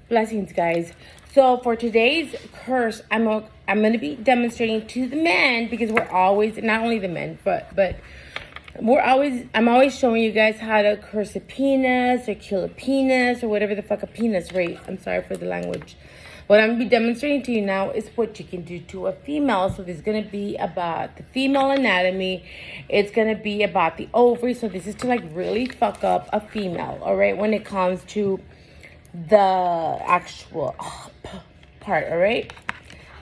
Blessings, guys. So for today's curse, I'm going to be demonstrating to the men, because we're always, not only the men, but I'm always showing you guys how to curse a penis or kill a penis or whatever the fuck a penis, right? I'm sorry for the language. What I'm going to be demonstrating to you now is what you can do to a female. So this is going to be about the female anatomy. It's going to be about the ovary. So this is to like really fuck up a female, all right, when it comes to the actual part, all right?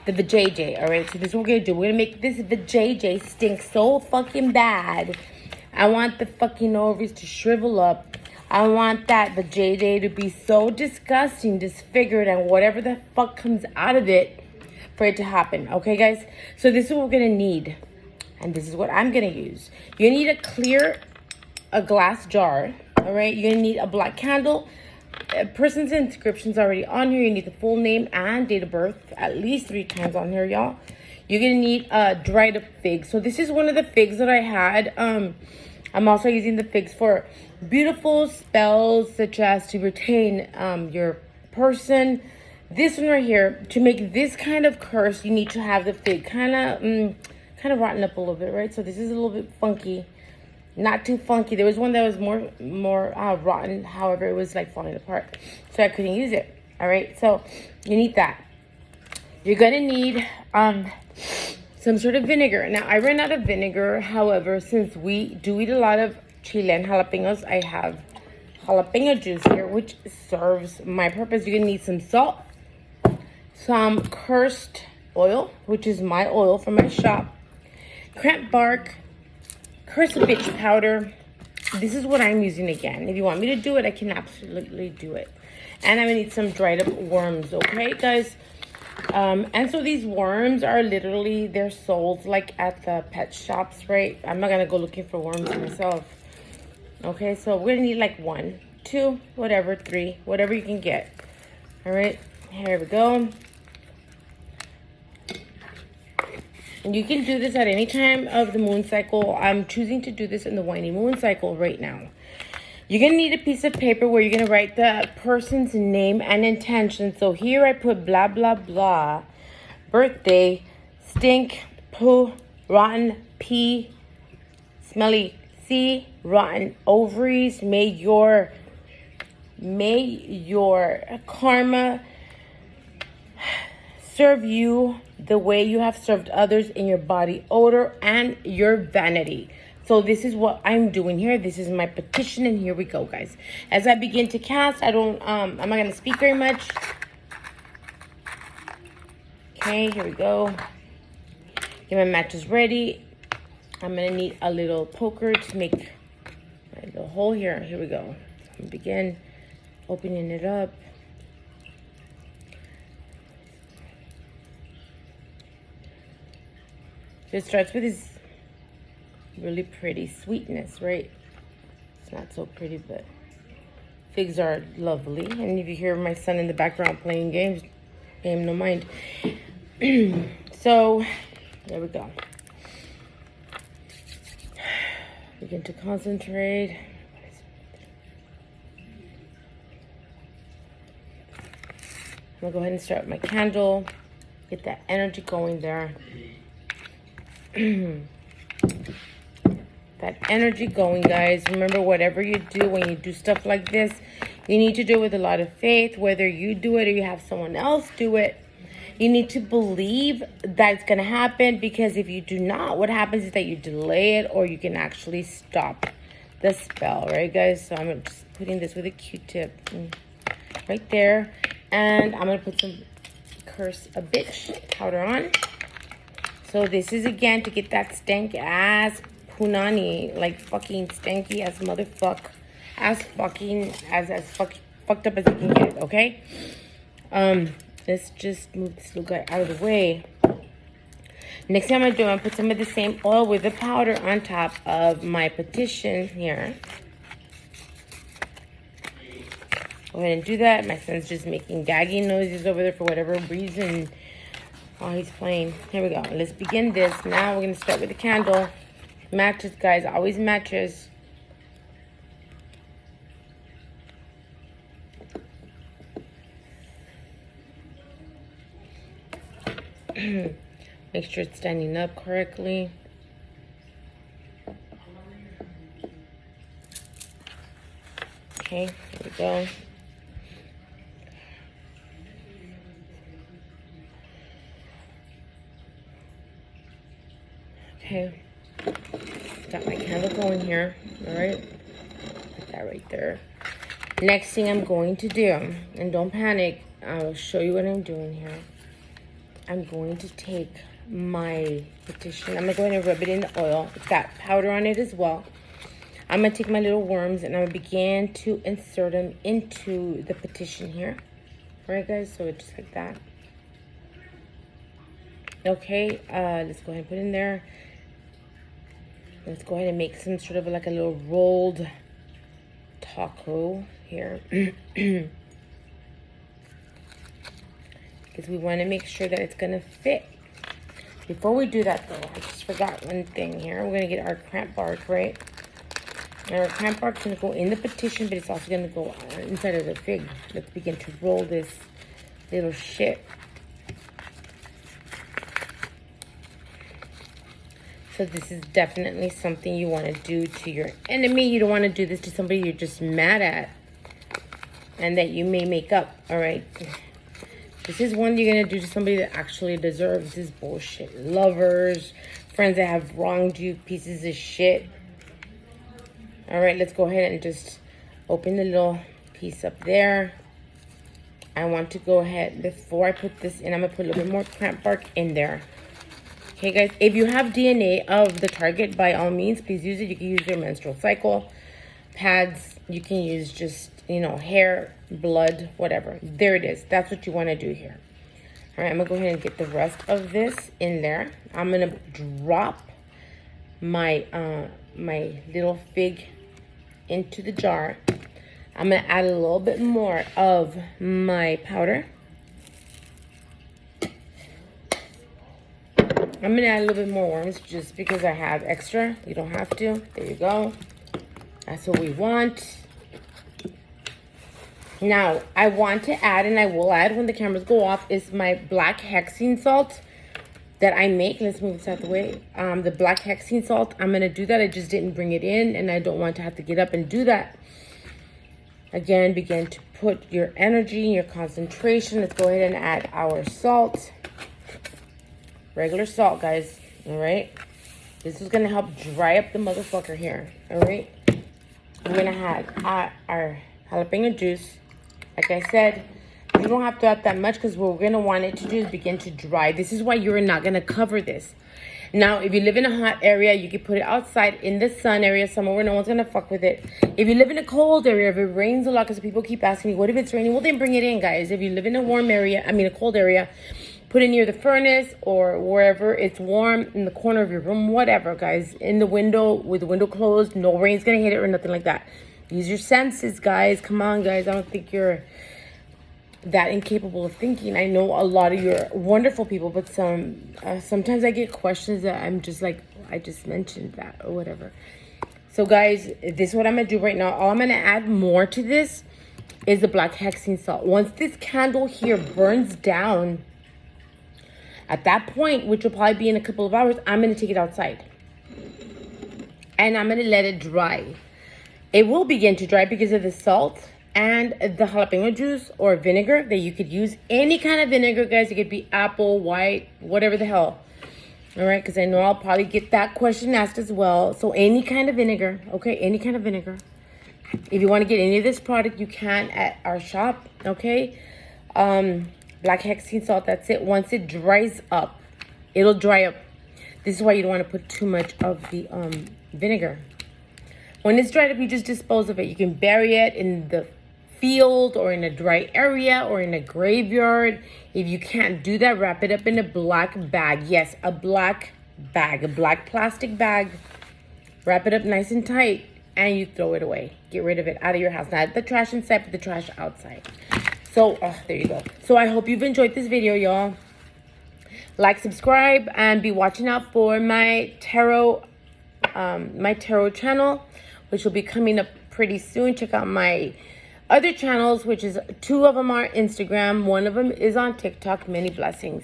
The vajayjay, all right? So this is what we're going to do. We're going to make this vajayjay stink so fucking bad. I want the fucking ovaries to shrivel up. I want that vajayjay to be so disgusting, disfigured, and whatever the fuck comes out of it for it to happen. Okay, guys? So this is what we're going to need. And this is what I'm going to use. You need a glass jar, all right? You're going to need a black candle. A person's inscription's already on here. You need the full name and date of birth at least 3 times on here, y'all. You're going to need a dried up fig. So this is one of the figs that I had. I'm also using the figs for beautiful spells, such as to retain your person. This one right here, to make this kind of curse, you need to have the fig kind of rotten up a little bit, right? So this is a little bit funky. Not too funky. There was one that was more rotten. However, it was like falling apart, so I couldn't use it. All right, so you need that. You're gonna need some sort of vinegar. Now, I ran out of vinegar. However, since we do eat a lot of chile and jalapenos, I have jalapeno juice here, which serves my purpose. You're gonna need some salt, some cursed oil, which is my oil from my shop, cramp bark, cursed bitch powder. This is what I'm using again. If you want me to do it, I can absolutely do it. And I'm gonna need some dried up worms, okay, guys? And so these worms are literally, they're sold like at the pet shops, right? I'm not gonna go looking for worms myself. Okay, so we're gonna need like 1, 2, whatever, 3, whatever you can get. All right, here we go. And you can do this at any time of the moon cycle. I'm choosing to do this in the waning moon cycle right now. You're going to need a piece of paper where you're going to write the person's name and intention. So here I put blah, blah, blah. Birthday, stink, poo, rotten, pee, smelly C, rotten ovaries. May your karma serve you the way you have served others in your body odor and your vanity. So this is what I'm doing here. This is my petition, and here we go, guys. As I begin to cast, I'm not going to speak very much. Okay, here we go. Get my matches ready. I'm going to need a little poker to make my little hole here. Here we go. I'm going to begin opening it up. It starts with this really pretty sweetness, right? It's not so pretty, but figs are lovely. And if you hear my son in the background playing games, pay him no mind. So, there we go. Begin to concentrate. I'm gonna go ahead and start my candle. Get that energy going there. That energy going, guys. Remember, whatever you do, when you do stuff like this, you need to do it with a lot of faith. Whether you do it or you have someone else do it, you need to believe that it's going to happen, because if you do not, what happens is that you delay it, or you can actually stop the spell, right, guys? So I'm just putting this with a Q-tip right there, and I'm going to put some curse a bitch powder on. So this is, again, to get that stank ass punani, like fucking stanky ass motherfuck, as fucked up as you can get, okay? Let's just move this little guy out of the way. Next thing I'm gonna do, I'm gonna put some of the same oil with the powder on top of my petition here. Go ahead and do that. My son's just making gagging noises over there for whatever reason. Oh, he's playing. Here we go. Let's begin this. Now we're going to start with the candle. Matches, guys. Always matches. Make sure it's standing up correctly. Okay, here we go. Okay, got my candle going here. All right, put that right there. Next thing I'm going to do, and don't panic, I'll show you what I'm doing here. I'm going to take my petition. I'm gonna go ahead and rub it in the oil. It's got powder on it as well. I'm gonna take my little worms and I'm gonna begin to insert them into the petition here. All right, guys, so it's just like that. Okay, let's go ahead and put it in there. Let's go ahead and make some sort of like a little rolled taco here. Because we want to make sure that it's going to fit. Before we do that, though, I just forgot one thing here. We're going to get our cramp bark, right? And our cramp bark is going to go in the petition, but it's also going to go inside of the fig. Let's begin to roll this little shit. So this is definitely something you want to do to your enemy. You don't want to do this to somebody you're just mad at and that you may make up, all right? This is one you're going to do to somebody that actually deserves this bullshit. Lovers, friends that have wronged you, pieces of shit. All right, let's go ahead and just open the little piece up there. I want to go ahead, before I put this in, I'm going to put a little bit more cramp bark in there. Okay, guys, if you have DNA of the target, by all means, please use it. You can use their menstrual cycle, pads. You can use just, you know, hair, blood, whatever. There it is. That's what you want to do here. All right, I'm going to go ahead and get the rest of this in there. I'm going to drop my, my little fig into the jar. I'm going to add a little bit more of my powder. I'm going to add a little bit more worms just because I have extra. You don't have to. There you go. That's what we want. Now, I want to add, and I will add when the cameras go off, is my black hexing salt that I make. Let's move this out of the way. The black hexing salt, I'm going to do that. I just didn't bring it in, and I don't want to have to get up and do that. Again, begin to put your energy, your concentration. Let's go ahead and add our salt. Regular salt, guys. All right. This is going to help dry up the motherfucker here. All right. We're going to add our jalapeno juice. Like I said, you don't have to add that much because what we're going to want it to do is begin to dry. This is why you're not going to cover this. Now, if you live in a hot area, you can put it outside in the sun area somewhere where no one's going to fuck with it. If you live in a cold area, if it rains a lot, because people keep asking me, what if it's raining? Well, then bring it in, guys. If you live in a warm area, a cold area, put it near the furnace or wherever it's warm, in the corner of your room, whatever, guys. In the window, with the window closed, no rain's going to hit it or nothing like that. Use your senses, guys. Come on, guys. I don't think you're that incapable of thinking. I know a lot of you are wonderful people, but sometimes I get questions that I'm just like, I just mentioned that or whatever. So, guys, this is what I'm going to do right now. All I'm going to add more to this is the black hexing salt. Once this candle here burns down, at that point, which will probably be in a couple of hours, I'm going to take it outside. And I'm going to let it dry. It will begin to dry because of the salt and the jalapeno juice or vinegar that you could use. Any kind of vinegar, guys. It could be apple, white, whatever the hell. All right, because I know I'll probably get that question asked as well. So any kind of vinegar, okay? Any kind of vinegar. If you want to get any of this product, you can at our shop, okay? Black hexing salt, that's it. Once it dries up, it'll dry up. This is why you don't want to put too much of the vinegar. When it's dried up, you just dispose of it. You can bury it in the field or in a dry area or in a graveyard. If you can't do that, wrap it up in a black bag. Yes, a black bag, a black plastic bag. Wrap it up nice and tight and you throw it away. Get rid of it out of your house. Not the trash inside, but the trash outside. So, there you go. So I hope you've enjoyed this video, y'all. Like, subscribe, and be watching out for my tarot channel, which will be coming up pretty soon. Check out my other channels, which is 2 of them are Instagram. 1 of them is on TikTok. Many blessings.